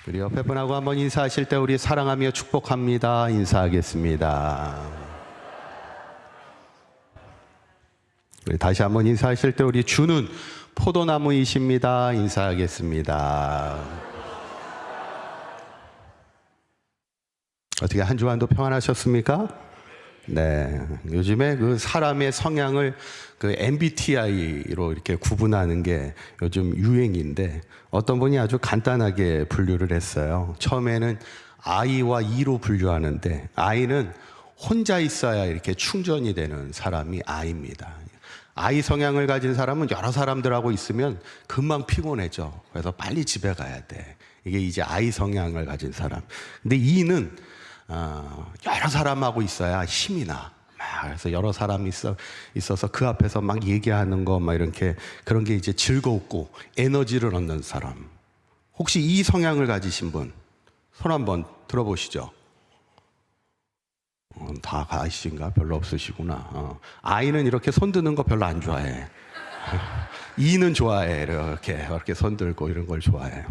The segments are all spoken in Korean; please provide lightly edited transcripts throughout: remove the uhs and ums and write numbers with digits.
우리 옆에 분하고 한번 인사하실 때 우리 사랑하며 축복합니다. 인사하겠습니다. 우리 다시 한번 인사하실 때 우리 주는 포도나무이십니다. 인사하겠습니다. 어떻게 한 주간도 평안하셨습니까? 네, 요즘에 그 사람의 성향을 그 MBTI로 이렇게 구분하는 게 요즘 유행인데 어떤 분이 아주 간단하게 분류를 했어요. 처음에는 I와 E로 분류하는데 I는 혼자 있어야 이렇게 충전이 되는 사람이 I입니다. I 성향을 가진 사람은 여러 사람들하고 있으면 금방 피곤해져. 그래서 빨리 집에 가야 돼. 이게 이제 I 성향을 가진 사람. 근데 E는 여러 사람하고 있어야 힘이 나. 그래서 여러 사람이 있어서 그 앞에서 막 얘기하는 거, 막 이렇게 그런 게 이제 즐겁고 에너지를 얻는 사람. 혹시 이 성향을 가지신 분, 손 한번 들어보시죠. 다 가시신가? 별로 없으시구나. 아이는 이렇게 손 드는 거 별로 안 좋아해. 이는 좋아해. 이렇게 손 들고 이런 걸 좋아해.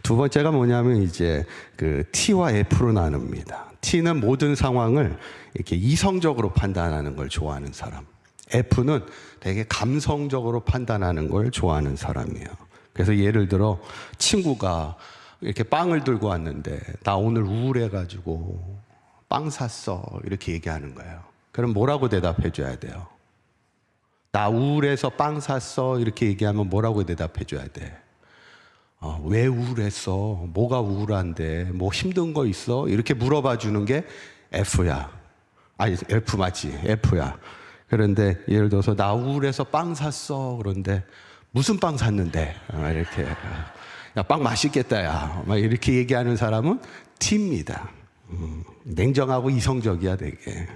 두 번째가 뭐냐면 이제 그 T와 F로 나눕니다. T는 모든 상황을 이렇게 이성적으로 판단하는 걸 좋아하는 사람. F는 되게 감성적으로 판단하는 걸 좋아하는 사람이에요. 그래서 예를 들어 친구가 이렇게 빵을 들고 왔는데 나 오늘 우울해가지고 빵 샀어 이렇게 얘기하는 거예요. 그럼 뭐라고 대답해 줘야 돼요? 나 우울해서 빵 샀어 이렇게 얘기하면 뭐라고 대답해 줘야 돼? 왜 우울했어? 뭐가 우울한데? 뭐 힘든 거 있어? 이렇게 물어봐 주는 게 F야. 아니, F 맞지? F야. 그런데 예를 들어서 나 우울해서 빵 샀어. 그런데 무슨 빵 샀는데? 이렇게. 야, 빵 맛있겠다, 야. 막 이렇게 얘기하는 사람은 T입니다. 냉정하고 이성적이야, 되게.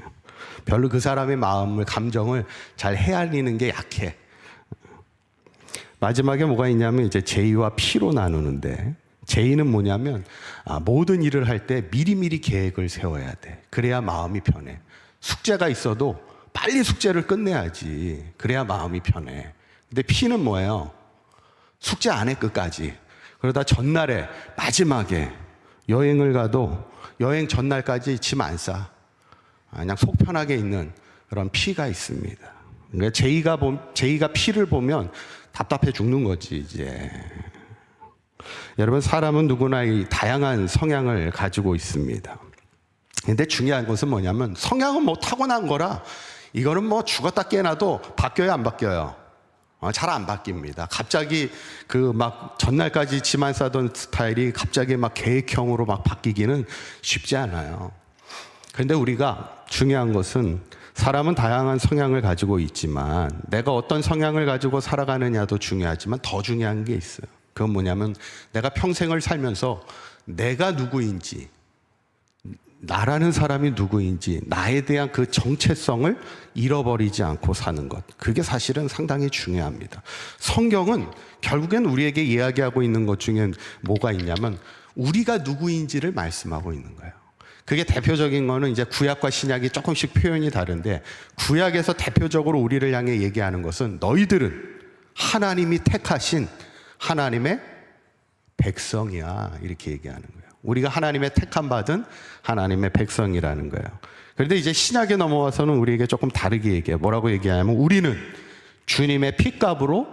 별로 그 사람의 마음을, 감정을 잘 헤아리는 게 약해. 마지막에 뭐가 있냐면 이제 J와 P로 나누는데 J는 뭐냐면 모든 일을 할 때 미리미리 계획을 세워야 돼. 그래야 마음이 편해. 숙제가 있어도 빨리 숙제를 끝내야지. 그래야 마음이 편해. 근데 P는 뭐예요? 숙제 안 해 끝까지. 그러다 전날에 마지막에 여행을 가도 여행 전날까지 짐 안 싸. 그냥 속 편하게 있는 그런 P가 있습니다. 그러니까 J가 P를 보면 답답해 죽는 거지, 이제. 여러분, 사람은 누구나 이 다양한 성향을 가지고 있습니다. 근데 중요한 것은 뭐냐면, 성향은 뭐 타고난 거라, 이거는 뭐 죽었다 깨어나도 바뀌어요, 안 바뀌어요? 잘 안 바뀝니다. 갑자기 그 막 전날까지 짐 안 싸던 스타일이 갑자기 막 계획형으로 막 바뀌기는 쉽지 않아요. 그런데 우리가 중요한 것은 사람은 다양한 성향을 가지고 있지만 내가 어떤 성향을 가지고 살아가느냐도 중요하지만 더 중요한 게 있어요. 그건 뭐냐면 내가 평생을 살면서 내가 누구인지, 나라는 사람이 누구인지, 나에 대한 그 정체성을 잃어버리지 않고 사는 것. 그게 사실은 상당히 중요합니다. 성경은 결국엔 우리에게 이야기하고 있는 것 중에 뭐가 있냐면 우리가 누구인지를 말씀하고 있는 거예요. 그게 대표적인 거는 이제 구약과 신약이 조금씩 표현이 다른데 구약에서 대표적으로 우리를 향해 얘기하는 것은 너희들은 하나님이 택하신 하나님의 백성이야 이렇게 얘기하는 거예요. 우리가 하나님의 택함 받은 하나님의 백성이라는 거예요. 그런데 이제 신약에 넘어와서는 우리에게 조금 다르게 얘기해요. 뭐라고 얘기하냐면 우리는 주님의 피값으로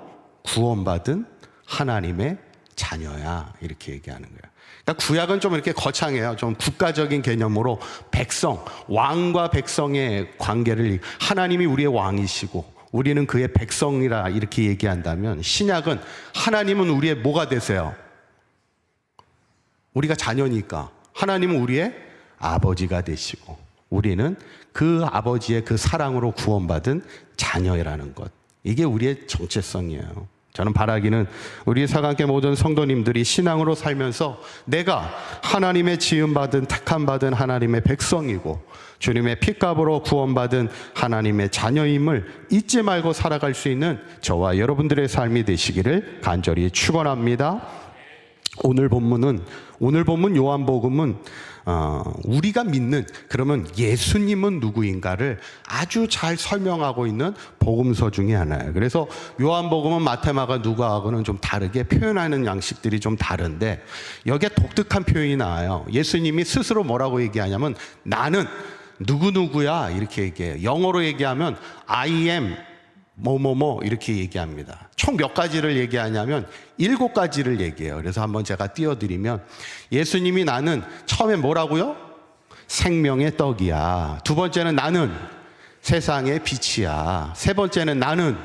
구원받은 하나님의 자녀야 이렇게 얘기하는 거예요. 그러니까 구약은 좀 이렇게 거창해요. 좀 국가적인 개념으로 백성, 왕과 백성의 관계를 하나님이 우리의 왕이시고 우리는 그의 백성이라 이렇게 얘기한다면 신약은 하나님은 우리의 뭐가 되세요? 우리가 자녀니까 하나님은 우리의 아버지가 되시고 우리는 그 아버지의 그 사랑으로 구원받은 자녀라는 것. 이게 우리의 정체성이에요. 저는 바라기는 우리 사강교회 모든 성도님들이 신앙으로 살면서 내가 하나님의 지음받은 택함받은 하나님의 백성이고 주님의 피값으로 구원받은 하나님의 자녀임을 잊지 말고 살아갈 수 있는 저와 여러분들의 삶이 되시기를 간절히 축원합니다. 오늘 본문 요한복음은 우리가 믿는, 그러면 예수님은 누구인가를 아주 잘 설명하고 있는 복음서 중에 하나예요. 그래서 요한복음은 마태, 마가, 누가하고는 좀 다르게 표현하는 양식들이 좀 다른데 여기에 독특한 표현이 나와요. 예수님이 스스로 뭐라고 얘기하냐면 나는 누구누구야 이렇게 얘기해요. 영어로 얘기하면 I am 뭐뭐뭐 이렇게 얘기합니다. 총 몇 가지를 얘기하냐면 7가지를 얘기해요. 그래서 한번 제가 띄워드리면 예수님이 나는 처음에 뭐라고요? 생명의 떡이야. 두 번째는 나는 세상의 빛이야. 세 번째는 나는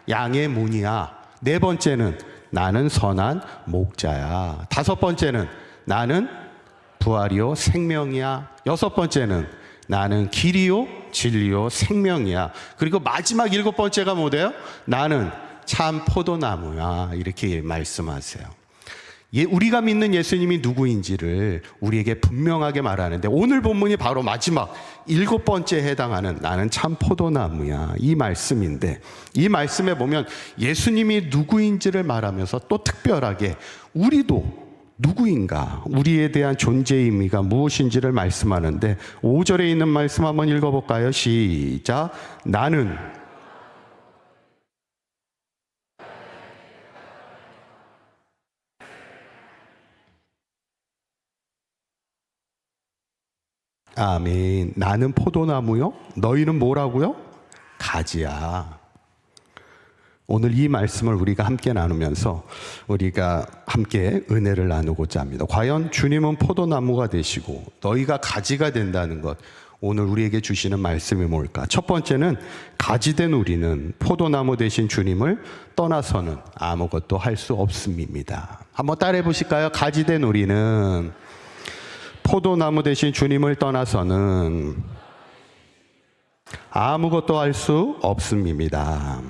양의 문이야. 네 번째는 나는 선한 목자야. 다섯 번째는 나는 부활이요 생명이야. 여섯 번째는 나는 길이요 진리요 생명이야. 그리고 마지막 7번째가 뭐래요? 나는 참 포도나무야. 이렇게 말씀하세요. 우리가 믿는 예수님이 누구인지를 우리에게 분명하게 말하는데 오늘 본문이 바로 마지막 7번째에 해당하는 나는 참 포도나무야 이 말씀인데, 이 말씀에 보면 예수님이 누구인지를 말하면서 또 특별하게 우리도 누구인가, 우리에 대한 존재의 의미가 무엇인지를 말씀하는데 5절에 있는 말씀 한번 읽어볼까요? 시작. 나는 아멘. 나는 포도나무요? 너희는 뭐라고요? 가지야. 오늘 이 말씀을 우리가 함께 나누면서 우리가 함께 은혜를 나누고자 합니다. 과연 주님은 포도나무가 되시고 너희가 가지가 된다는 것, 오늘 우리에게 주시는 말씀이 뭘까? 첫 번째는 가지된 우리는 포도나무 되신 주님을 떠나서는 아무것도 할 수 없음입니다. 한번 따라해 보실까요? 가지된 우리는 포도나무 되신 주님을 떠나서는 아무것도 할 수 없음입니다.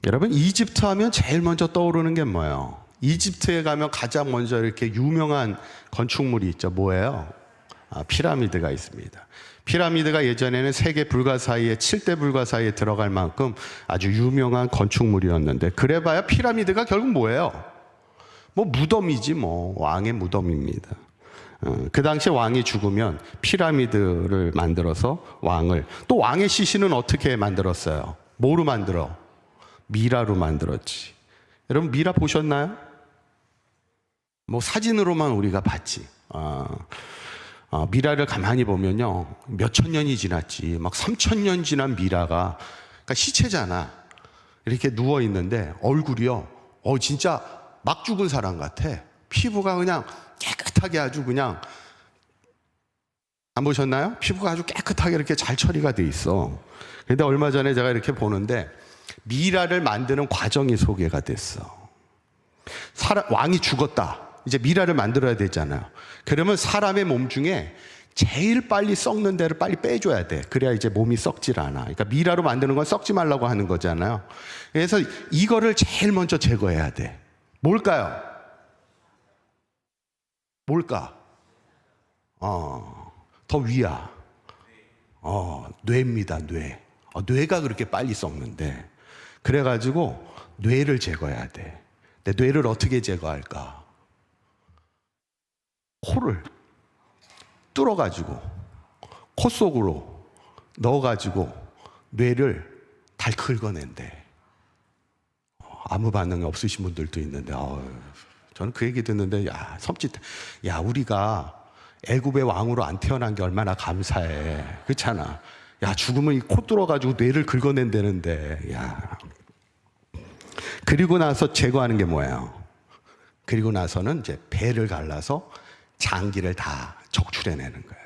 여러분, 이집트 하면 제일 먼저 떠오르는 게 뭐예요? 이집트에 가면 가장 먼저 이렇게 유명한 건축물이 있죠. 뭐예요? 피라미드가 있습니다. 피라미드가 예전에는 세계 불가사의에 7대 불가사의에 들어갈 만큼 아주 유명한 건축물이었는데, 그래봐야 피라미드가 결국 뭐예요? 뭐 무덤이지 뭐. 왕의 무덤입니다. 그 당시에 왕이 죽으면 피라미드를 만들어서 왕을, 또 왕의 시신은 어떻게 만들었어요? 뭐로 만들어? 미라로 만들었지. 여러분 미라 보셨나요? 뭐 사진으로만 우리가 봤지. 미라를 가만히 보면요, 몇천 년이 지났지, 막 3,000년 지난 미라가, 그러니까 시체잖아. 이렇게 누워 있는데 얼굴이요, 진짜 막 죽은 사람 같아. 피부가 그냥 깨끗하게 아주 그냥, 안 보셨나요? 피부가 아주 깨끗하게 이렇게 잘 처리가 돼 있어. 근데 얼마 전에 제가 이렇게 보는데 미라를 만드는 과정이 소개가 됐어. 왕이 죽었다. 이제 미라를 만들어야 되잖아요. 그러면 사람의 몸 중에 제일 빨리 썩는 데를 빨리 빼줘야 돼. 그래야 이제 몸이 썩질 않아. 그러니까 미라로 만드는 건 썩지 말라고 하는 거잖아요. 그래서 이거를 제일 먼저 제거해야 돼. 뭘까요? 뭘까? 더 위야. 뇌입니다, 뇌. 뇌가 그렇게 빨리 썩는데. 그래가지고 뇌를 제거해야 돼. 근데 뇌를 어떻게 제거할까? 코를 뚫어가지고 코 속으로 넣어가지고 뇌를 달 긁어낸대. 아무 반응이 없으신 분들도 있는데, 저는 그 얘기 듣는데, 섬찟. 우리가 애굽의 왕으로 안 태어난 게 얼마나 감사해. 그렇잖아. 죽으면 이 코 뚫어가지고 뇌를 긁어낸다는데, 그리고 나서 제거하는 게 뭐예요? 그리고 나서는 이제 배를 갈라서 장기를 다 적출해내는 거예요.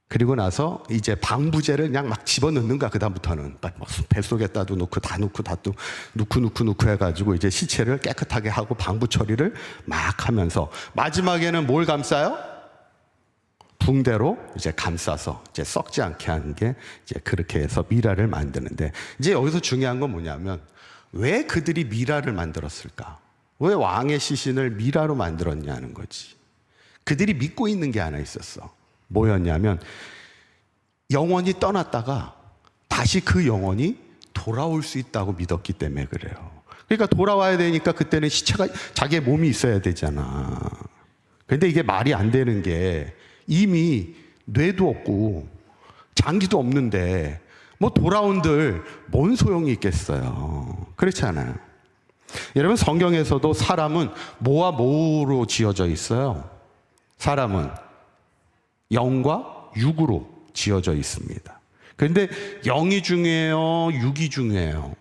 그리고 나서 이제 방부제를 그냥 막 집어넣는 거야. 그다음부터는 막 뱃속에다도 넣고 다 넣고 넣고 해가지고 이제 시체를 깨끗하게 하고 방부 처리를 막 하면서 마지막에는 뭘 감싸요? 붕대로 이제 감싸서 이제 썩지 않게 하는 게 이제 그렇게 해서 미라를 만드는데, 이제 여기서 중요한 건 뭐냐면 왜 그들이 미라를 만들었을까? 왜 왕의 시신을 미라로 만들었냐는 거지. 그들이 믿고 있는 게 하나 있었어. 뭐였냐면 영혼이 떠났다가 다시 그 영혼이 돌아올 수 있다고 믿었기 때문에 그래요. 그러니까 돌아와야 되니까 그때는 시체가 자기의 몸이 있어야 되잖아. 근데 이게 말이 안 되는 게 이미 뇌도 없고 장기도 없는데 뭐 돌아온들 뭔 소용이 있겠어요. 그렇지 않아요. 여러분, 성경에서도 사람은 뭐와 뭐로 지어져 있어요? 사람은 영과 육으로 지어져 있습니다. 그런데 영이 중요해요? 육이 중요해요?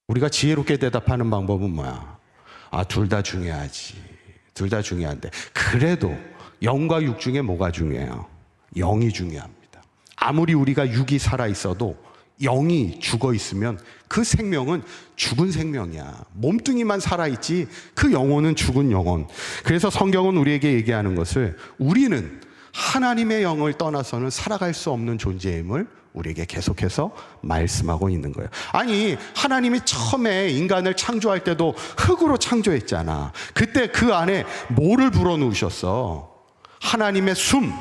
우리가 지혜롭게 대답하는 방법은 뭐야? 둘 다 중요하지. 둘 다 중요한데 그래도 영과 육 중에 뭐가 중요해요? 영이 중요합니다. 아무리 우리가 육이 살아있어도 영이 죽어 있으면 그 생명은 죽은 생명이야. 몸뚱이만 살아있지 그 영혼은 죽은 영혼. 그래서 성경은 우리에게 얘기하는 것을 우리는 하나님의 영을 떠나서는 살아갈 수 없는 존재임을 우리에게 계속해서 말씀하고 있는 거예요. 아니, 하나님이 처음에 인간을 창조할 때도 흙으로 창조했잖아. 그때 그 안에 뭐를 불어넣으셨어? 하나님의 숨,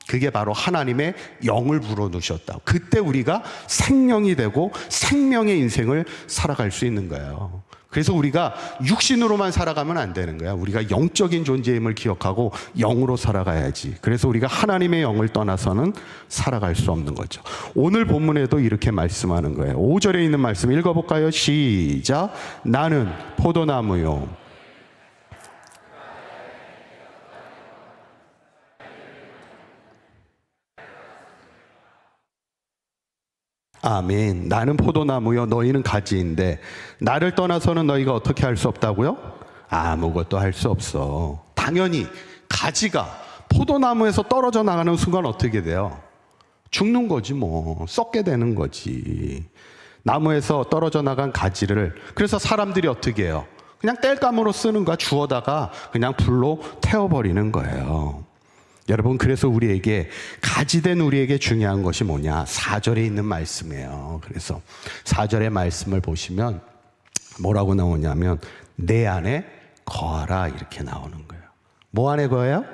그게 바로 하나님의 영을 불어넣으셨다. 그때 우리가 생명이 되고 생명의 인생을 살아갈 수 있는 거예요. 그래서 우리가 육신으로만 살아가면 안 되는 거야. 우리가 영적인 존재임을 기억하고 영으로 살아가야지. 그래서 우리가 하나님의 영을 떠나서는 살아갈 수 없는 거죠. 오늘 본문에도 이렇게 말씀하는 거예요. 5절에 있는 말씀 읽어볼까요? 시작. 나는 포도나무요. 아멘. 나는 포도나무요, 너희는 가지인데 나를 떠나서는 너희가 어떻게 할 수 없다고요? 아무것도 할 수 없어. 당연히 가지가 포도나무에서 떨어져 나가는 순간 어떻게 돼요? 죽는 거지 뭐. 썩게 되는 거지. 나무에서 떨어져 나간 가지를 그래서 사람들이 어떻게 해요? 그냥 땔감으로 쓰는 거야. 주워다가 그냥 불로 태워버리는 거예요. 여러분, 그래서 우리에게 가지된 우리에게 중요한 것이 뭐냐? 4절에 있는 말씀이에요. 그래서 4절의 말씀을 보시면 뭐라고 나오냐면 내 안에 거하라 이렇게 나오는 거예요. 뭐 안에 거해요?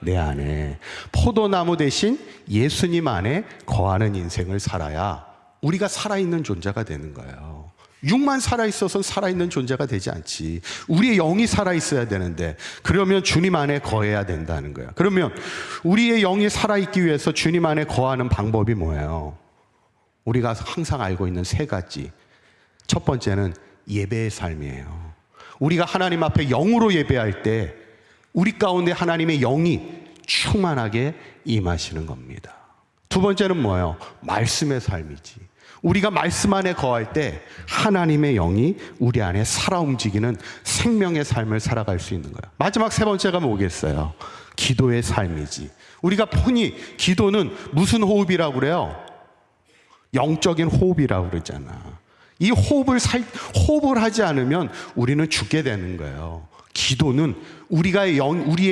내 안에. 포도나무 대신 예수님 안에 거하는 인생을 살아야 우리가 살아있는 존재가 되는 거예요. 육만 살아있어서 살아있는 존재가 되지 않지. 우리의 영이 살아있어야 되는데 그러면 주님 안에 거해야 된다는 거야. 그러면 우리의 영이 살아있기 위해서 주님 안에 거하는 방법이 뭐예요? 우리가 항상 알고 있는 세 가지. 첫 번째는 예배의 삶이에요. 우리가 하나님 앞에 영으로 예배할 때 우리 가운데 하나님의 영이 충만하게 임하시는 겁니다. 두 번째는 뭐예요? 말씀의 삶이지. 우리가 말씀 안에 거할 때 하나님의 영이 우리 안에 살아 움직이는 생명의 삶을 살아갈 수 있는 거예요. 마지막 세 번째가 뭐겠어요? 기도의 삶이지. 우리가 흔히 기도는 무슨 호흡이라고 그래요? 영적인 호흡이라고 그러잖아. 이 호흡을 하지 않으면 우리는 죽게 되는 거예요. 기도는 우리의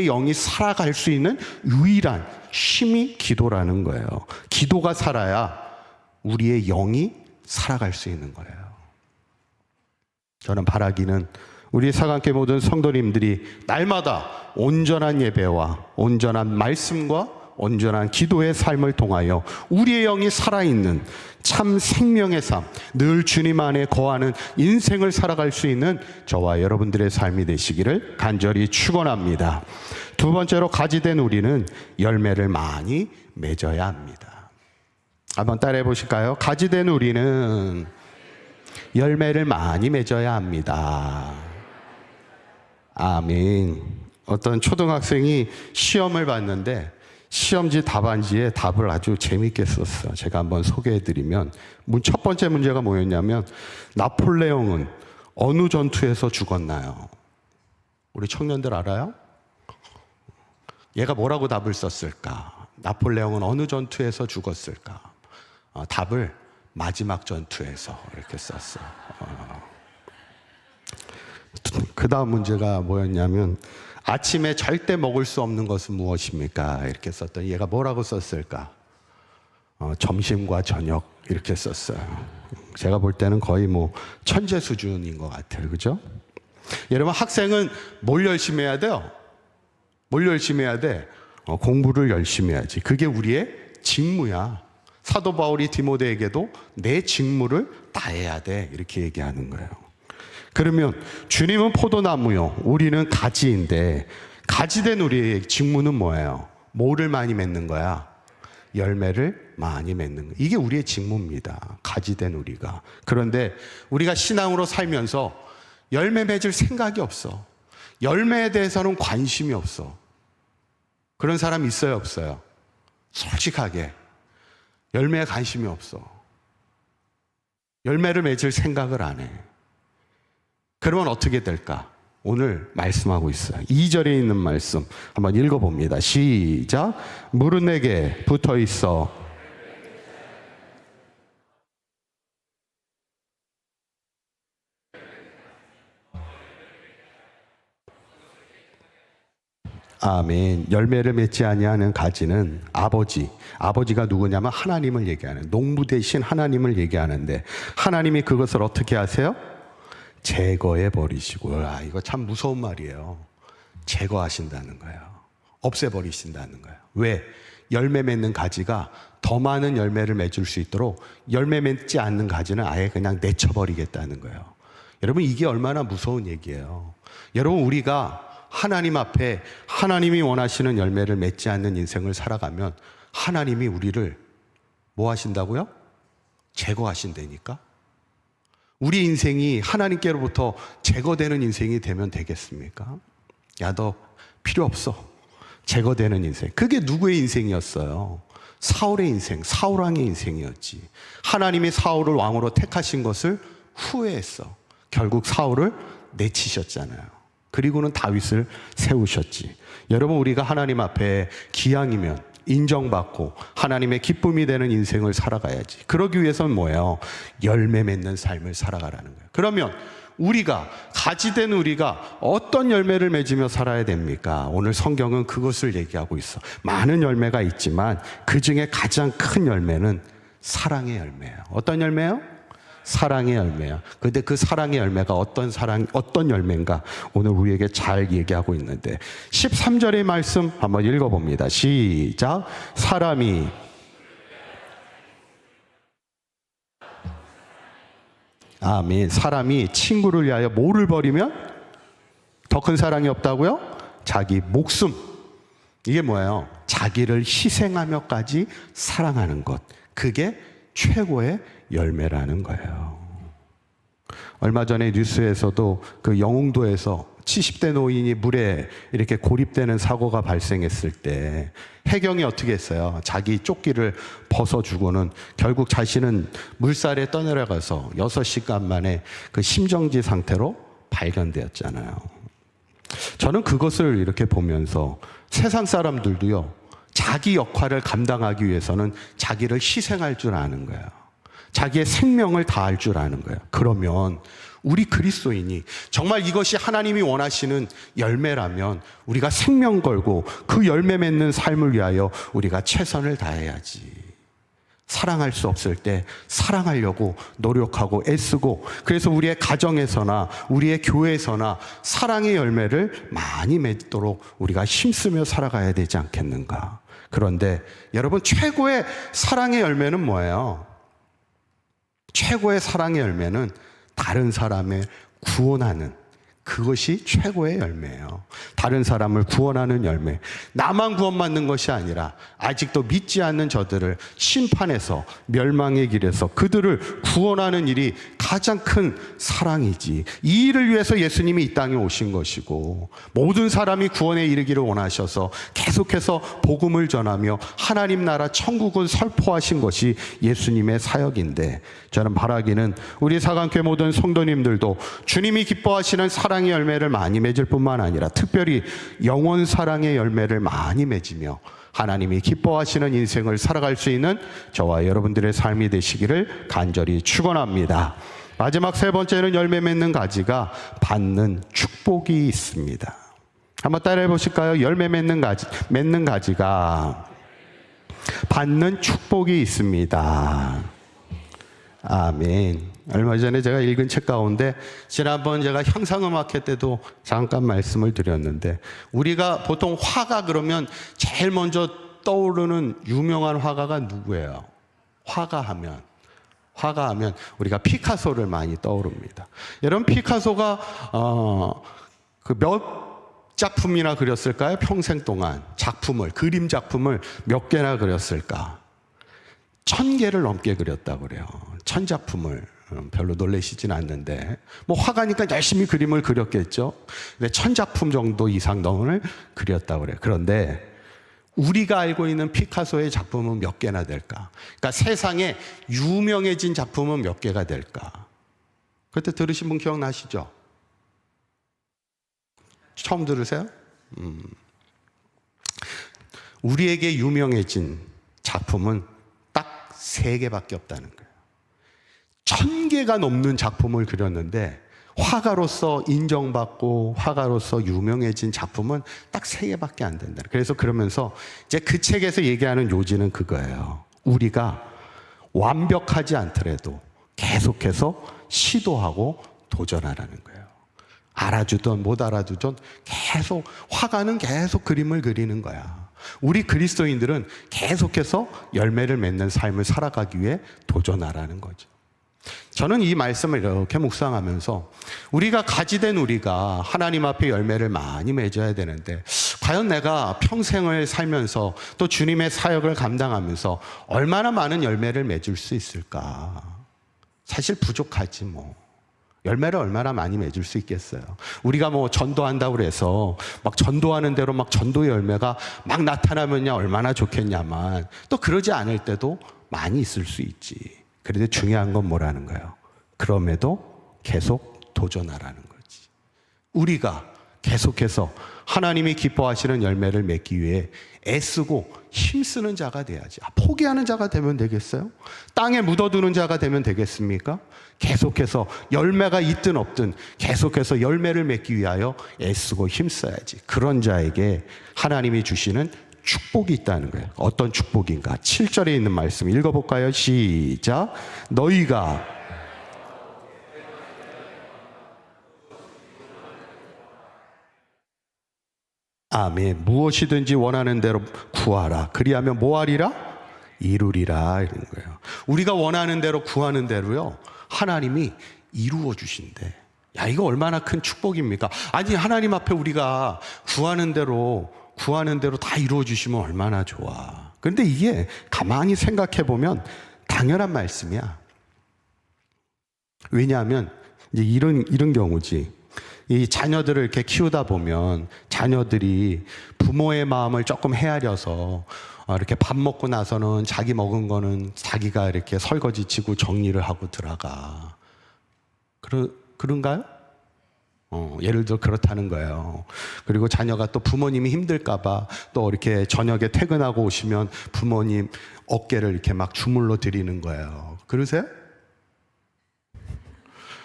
영이 살아갈 수 있는 유일한 쉼이 기도라는 거예요. 기도가 살아야 우리의 영이 살아갈 수 있는 거예요. 저는 바라기는 우리 사강교회 모든 성도님들이 날마다 온전한 예배와 온전한 말씀과 온전한 기도의 삶을 통하여 우리의 영이 살아있는 참 생명의 삶, 늘 주님 안에 거하는 인생을 살아갈 수 있는 저와 여러분들의 삶이 되시기를 간절히 축원합니다. 두 번째로 가지된 우리는 열매를 많이 맺어야 합니다. 한번 따라해 보실까요? 가지된 우리는 열매를 많이 맺어야 합니다. 아멘. 어떤 초등학생이 시험을 봤는데 시험지 답안지에 답을 아주 재밌게 썼어요. 제가 한번 소개해 드리면 첫 번째 문제가 뭐였냐면 나폴레옹은 어느 전투에서 죽었나요? 우리 청년들 알아요? 얘가 뭐라고 답을 썼을까? 나폴레옹은 어느 전투에서 죽었을까? 답을 마지막 전투에서 이렇게 썼어요. 그 다음 문제가 뭐였냐면 아침에 절대 먹을 수 없는 것은 무엇입니까? 이렇게 썼더니 얘가 뭐라고 썼을까? 점심과 저녁 이렇게 썼어요. 제가 볼 때는 거의 뭐 천재 수준인 것 같아요. 그죠? 여러분, 학생은 뭘 열심히 해야 돼요? 뭘 열심히 해야 돼? 공부를 열심히 해야지. 그게 우리의 직무야. 사도 바울이 디모데에게도 내 직무를 다해야 돼 이렇게 얘기하는 거예요. 그러면 주님은 포도나무요, 우리는 가지인데 가지된 우리의 직무는 뭐예요? 뭐를 많이 맺는 거야? 열매를 많이 맺는 거. 이게 우리의 직무입니다. 가지된 우리가. 그런데 우리가 신앙으로 살면서 열매 맺을 생각이 없어. 열매에 대해서는 관심이 없어. 그런 사람 있어요, 없어요? 솔직하게 열매에 관심이 없어. 열매를 맺을 생각을 안 해. 그러면 어떻게 될까? 오늘 말씀하고 있어요. 2절에 있는 말씀 한번 읽어봅니다. 시작. 물은 내게 붙어 있어. 아멘. 열매를 맺지 아니하는 가지는 아버지가 누구냐면 하나님을 얘기하는, 농부 대신 하나님을 얘기하는데, 하나님이 그것을 어떻게 하세요? 제거해 버리시고. 이거 참 무서운 말이에요. 제거하신다는 거예요. 없애버리신다는 거예요. 왜? 열매 맺는 가지가 더 많은 열매를 맺을 수 있도록 열매 맺지 않는 가지는 아예 그냥 내쳐버리겠다는 거예요. 여러분, 이게 얼마나 무서운 얘기예요. 여러분, 우리가 하나님 앞에 하나님이 원하시는 열매를 맺지 않는 인생을 살아가면 하나님이 우리를 뭐 하신다고요? 제거하신다니까? 우리 인생이 하나님께로부터 제거되는 인생이 되면 되겠습니까? 야, 너 필요 없어. 제거되는 인생. 그게 누구의 인생이었어요? 사울의 인생, 사울왕의 인생이었지. 하나님이 사울을 왕으로 택하신 것을 후회했어. 결국 사울을 내치셨잖아요. 그리고는 다윗을 세우셨지. 여러분, 우리가 하나님 앞에 기왕이면 인정받고 하나님의 기쁨이 되는 인생을 살아가야지. 그러기 위해서는 뭐예요? 열매 맺는 삶을 살아가라는 거예요. 그러면 우리가, 가지된 우리가 어떤 열매를 맺으며 살아야 됩니까? 오늘 성경은 그것을 얘기하고 있어. 많은 열매가 있지만 그 중에 가장 큰 열매는 사랑의 열매예요. 어떤 열매요? 사랑의 열매야. 근데 그 사랑의 열매가 어떤 열매인가 오늘 우리에게 잘 얘기하고 있는데, 13절의 말씀 한번 읽어봅니다. 시작. 사람이 아멘. 사람이 친구를 위하여 뭐를 버리면 더 큰 사랑이 없다고요? 자기 목숨. 이게 뭐예요? 자기를 희생하며까지 사랑하는 것. 그게 최고의 열매라는 거예요. 얼마 전에 뉴스에서도 그 영흥도에서 70대 노인이 물에 이렇게 고립되는 사고가 발생했을 때 해경이 어떻게 했어요? 자기 조끼를 벗어주고는 결국 자신은 물살에 떠내려가서 6시간 만에 그 심정지 상태로 발견되었잖아요. 저는 그것을 이렇게 보면서 세상 사람들도요, 자기 역할을 감당하기 위해서는 자기를 희생할 줄 아는 거예요. 자기의 생명을 다할 줄 아는 거예요. 그러면 우리 그리스도인이 정말 이것이 하나님이 원하시는 열매라면 우리가 생명 걸고 그 열매 맺는 삶을 위하여 우리가 최선을 다해야지. 사랑할 수 없을 때 사랑하려고 노력하고 애쓰고, 그래서 우리의 가정에서나 우리의 교회에서나 사랑의 열매를 많이 맺도록 우리가 힘쓰며 살아가야 되지 않겠는가. 그런데 여러분, 최고의 사랑의 열매는 뭐예요? 최고의 사랑의 열매는 다른 사람을 구원하는, 그것이 최고의 열매예요. 다른 사람을 구원하는 열매. 나만 구원받는 것이 아니라 아직도 믿지 않는 저들을 심판해서 멸망의 길에서 그들을 구원하는 일이 가장 큰 사랑이지. 이 일을 위해서 예수님이 이 땅에 오신 것이고, 모든 사람이 구원에 이르기를 원하셔서 계속해서 복음을 전하며 하나님 나라 천국을 선포하신 것이 예수님의 사역인데, 저는 바라기는 우리 사강교회 모든 성도님들도 주님이 기뻐하시는 사랑의 열매를 많이 맺을 뿐만 아니라 특별히 영원 사랑의 열매를 많이 맺으며 하나님이 기뻐하시는 인생을 살아갈 수 있는 저와 여러분들의 삶이 되시기를 간절히 축원합니다. 마지막 세 번째는 열매 맺는 가지가 받는 축복이 있습니다. 한번 따라해 보실까요? 열매 맺는 가지가 받는 축복이 있습니다. 아멘. 얼마 전에 제가 읽은 책 가운데, 지난번 제가 향상음악회 때도 잠깐 말씀을 드렸는데, 우리가 보통 화가 그러면 제일 먼저 떠오르는 유명한 화가가 누구예요? 화가 하면 화가 하면 우리가 피카소를 많이 떠오릅니다. 여러분, 피카소가 그 몇 작품이나 그렸을까요? 평생 동안 작품을, 그림 작품을 몇 개나 그렸을까? 1000개를 넘게 그렸다고 그래요. 1000작품을. 별로 놀라시진 않는데, 뭐 화가니까 열심히 그림을 그렸겠죠. 근데 1000작품 정도 이상을 그렸다고 그래요. 그런데 우리가 알고 있는 피카소의 작품은 몇 개나 될까? 그러니까 세상에 유명해진 작품은 몇 개가 될까? 그때 들으신 분 기억나시죠? 처음 들으세요? 우리에게 유명해진 작품은 딱 3개밖에 없다는 거예요. 1000개가 넘는 작품을 그렸는데 화가로서 인정받고 화가로서 유명해진 작품은 딱 3개밖에 안 된다. 그래서 그러면서 이제 그 책에서 얘기하는 요지는 그거예요. 우리가 완벽하지 않더라도 계속해서 시도하고 도전하라는 거예요. 알아주든 못 알아주든 계속, 화가는 계속 그림을 그리는 거야. 우리 그리스도인들은 계속해서 열매를 맺는 삶을 살아가기 위해 도전하라는 거죠. 저는 이 말씀을 이렇게 묵상하면서 우리가 가지된 우리가 하나님 앞에 열매를 많이 맺어야 되는데, 과연 내가 평생을 살면서 또 주님의 사역을 감당하면서 얼마나 많은 열매를 맺을 수 있을까? 사실 부족하지 뭐. 열매를 얼마나 많이 맺을 수 있겠어요? 우리가 뭐 전도한다고 해서 막 전도하는 대로 막 전도의 열매가 막 나타나면야 얼마나 좋겠냐만, 또 그러지 않을 때도 많이 있을 수 있지. 그런데 중요한 건 뭐라는 거예요? 그럼에도 계속 도전하라는 거지. 우리가 계속해서 하나님이 기뻐하시는 열매를 맺기 위해 애쓰고 힘쓰는 자가 돼야지. 포기하는 자가 되면 되겠어요? 땅에 묻어두는 자가 되면 되겠습니까? 계속해서 열매가 있든 없든 계속해서 열매를 맺기 위하여 애쓰고 힘써야지. 그런 자에게 하나님이 주시는 축복이 있다는 거예요. 어떤 축복인가? 7절에 있는 말씀 읽어볼까요? 시작. 너희가 아멘. 무엇이든지 원하는 대로 구하라. 그리하면 뭐하리라? 이루리라. 이런 거예요. 우리가 원하는 대로 구하는 대로요, 하나님이 이루어 주신대. 야, 이거 얼마나 큰 축복입니까? 아니, 하나님 앞에 우리가 구하는 대로 다 이루어 주시면 얼마나 좋아. 그런데 이게 가만히 생각해 보면 당연한 말씀이야. 왜냐하면 이제 이런 경우지. 이 자녀들을 이렇게 키우다 보면 자녀들이 부모의 마음을 조금 헤아려서 이렇게 밥 먹고 나서는 자기 먹은 거는 자기가 이렇게 설거지 치고 정리를 하고 들어가. 그런가요? 예를 들어 그렇다는 거예요. 그리고 자녀가 또 부모님이 힘들까봐 또 이렇게 저녁에 퇴근하고 오시면 부모님 어깨를 이렇게 막 주물러 드리는 거예요. 그러세요?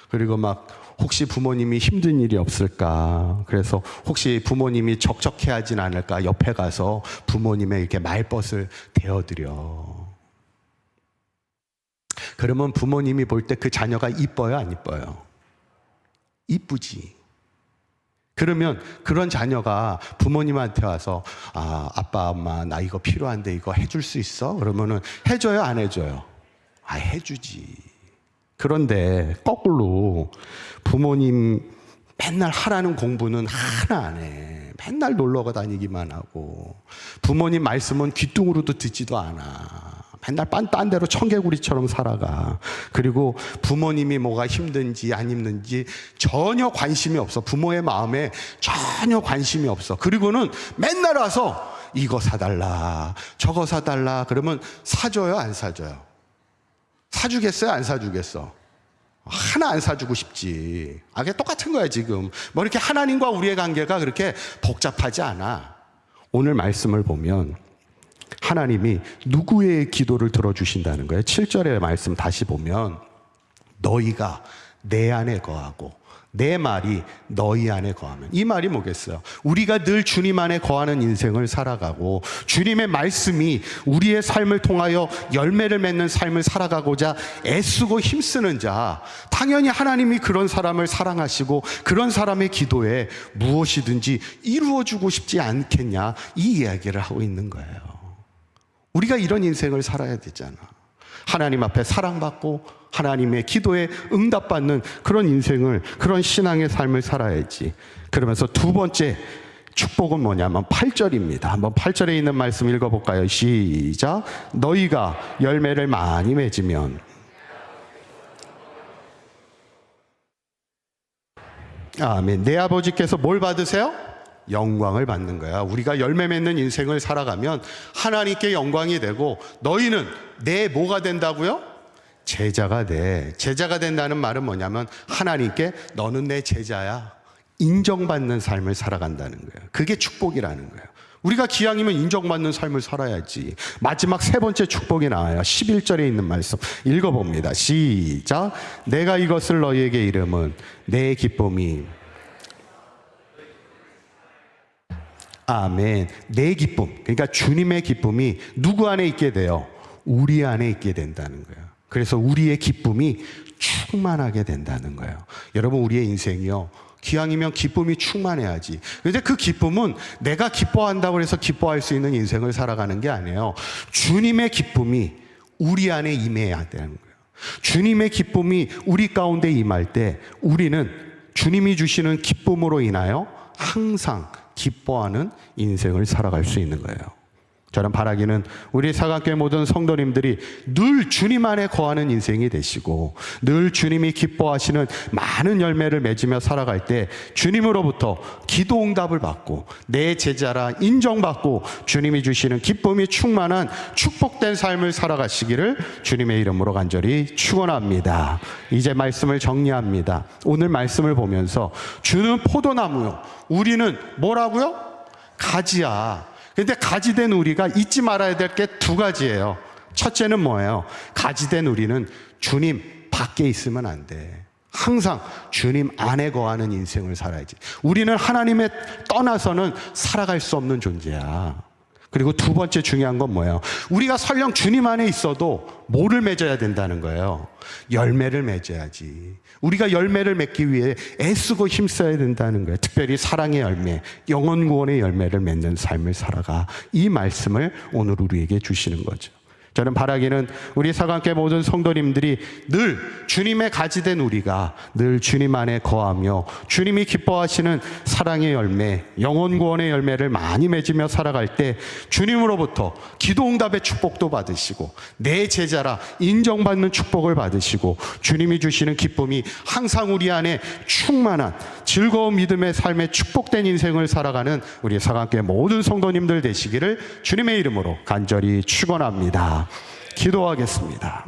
그리고 막 혹시 부모님이 힘든 일이 없을까? 그래서 혹시 부모님이 적적해하진 않을까? 옆에 가서 부모님의 이렇게 말벗을 대어드려. 그러면 부모님이 볼 때 그 자녀가 이뻐요, 안 이뻐요? 이쁘지. 그러면 그런 자녀가 부모님한테 와서 아빠, 엄마, 나 이거 필요한데 이거 해줄 수 있어? 그러면은 해줘요, 안 해줘요? 해주지. 그런데 거꾸로 부모님 맨날 하라는 공부는 하나 안 해. 맨날 놀러 다니기만 하고 부모님 말씀은 귀뚱으로도 듣지도 않아. 맨날 딴 데로 청개구리처럼 살아가. 그리고 부모님이 뭐가 힘든지 안 힘든지 전혀 관심이 없어. 부모의 마음에 전혀 관심이 없어. 그리고는 맨날 와서 이거 사달라, 저거 사달라. 그러면 사줘요, 안 사줘요? 사주겠어요, 안 사주겠어? 하나 안 사주고 싶지. 그게 똑같은 거야 지금. 뭐 이렇게 하나님과 우리의 관계가 그렇게 복잡하지 않아. 오늘 말씀을 보면 하나님이 누구의 기도를 들어주신다는 거예요? 7절의 말씀 다시 보면 너희가 내 안에 거하고 내 말이 너희 안에 거하면, 이 말이 뭐겠어요? 우리가 늘 주님 안에 거하는 인생을 살아가고 주님의 말씀이 우리의 삶을 통하여 열매를 맺는 삶을 살아가고자 애쓰고 힘쓰는 자, 당연히 하나님이 그런 사람을 사랑하시고 그런 사람의 기도에 무엇이든지 이루어주고 싶지 않겠냐, 이 이야기를 하고 있는 거예요. 우리가 이런 인생을 살아야 되잖아. 하나님 앞에 사랑받고 하나님의 기도에 응답받는 그런 인생을, 그런 신앙의 삶을 살아야지. 그러면서 두 번째 축복은 뭐냐면 8절입니다. 한번 8절에 있는 말씀 읽어볼까요? 시작. 너희가 열매를 많이 맺으면. 아멘. 내 아버지께서 뭘 받으세요? 영광을 받는 거야. 우리가 열매 맺는 인생을 살아가면 하나님께 영광이 되고, 너희는 내 뭐가 된다고요? 제자가 돼. 제자가 된다는 말은 뭐냐면 하나님께 너는 내 제자야, 인정받는 삶을 살아간다는 거예요. 그게 축복이라는 거예요. 우리가 기왕이면 인정받는 삶을 살아야지. 마지막 세 번째 축복이 나와요. 11절에 있는 말씀 읽어봅니다. 시작. 내가 이것을 너희에게 이름은 내 기쁨이. 아멘. 내 기쁨, 그러니까 주님의 기쁨이 누구 안에 있게 돼요? 우리 안에 있게 된다는 거예요. 그래서 우리의 기쁨이 충만하게 된다는 거예요. 여러분, 우리의 인생이요, 기왕이면 기쁨이 충만해야지. 그런데 그 기쁨은 내가 기뻐한다고 해서 기뻐할 수 있는 인생을 살아가는 게 아니에요. 주님의 기쁨이 우리 안에 임해야 되는 거예요. 주님의 기쁨이 우리 가운데 임할 때 우리는 주님이 주시는 기쁨으로 인하여 항상 기뻐하는 인생을 살아갈 수 있는 거예요. 저는 바라기는 우리 사각교회 모든 성도님들이 늘 주님 안에 거하는 인생이 되시고, 늘 주님이 기뻐하시는 많은 열매를 맺으며 살아갈 때 주님으로부터 기도 응답을 받고 내 제자라 인정받고 주님이 주시는 기쁨이 충만한 축복된 삶을 살아가시기를 주님의 이름으로 간절히 축원합니다. 이제 말씀을 정리합니다. 오늘 말씀을 보면서 주는 포도나무요, 우리는 뭐라고요? 가지야. 근데 가지된 우리가 잊지 말아야 될 게 두 가지예요. 첫째는 뭐예요? 가지된 우리는 주님 밖에 있으면 안 돼. 항상 주님 안에 거하는 인생을 살아야지. 우리는 하나님에 떠나서는 살아갈 수 없는 존재야. 그리고 두 번째 중요한 건 뭐예요? 우리가 설령 주님 안에 있어도 뭐를 맺어야 된다는 거예요? 열매를 맺어야지. 우리가 열매를 맺기 위해 애쓰고 힘써야 된다는 거예요. 특별히 사랑의 열매, 영혼 구원의 열매를 맺는 삶을 살아가. 이 말씀을 오늘 우리에게 주시는 거죠. 저는 바라기는 우리 사각교회 모든 성도님들이 늘 주님의 가지된 우리가 늘 주님 안에 거하며 주님이 기뻐하시는 사랑의 열매, 영혼 구원의 열매를 많이 맺으며 살아갈 때 주님으로부터 기도응답의 축복도 받으시고 내 제자라 인정받는 축복을 받으시고 주님이 주시는 기쁨이 항상 우리 안에 충만한 즐거운 믿음의 삶의 축복된 인생을 살아가는 우리 사각교회 모든 성도님들 되시기를 주님의 이름으로 간절히 축원합니다. 기도하겠습니다.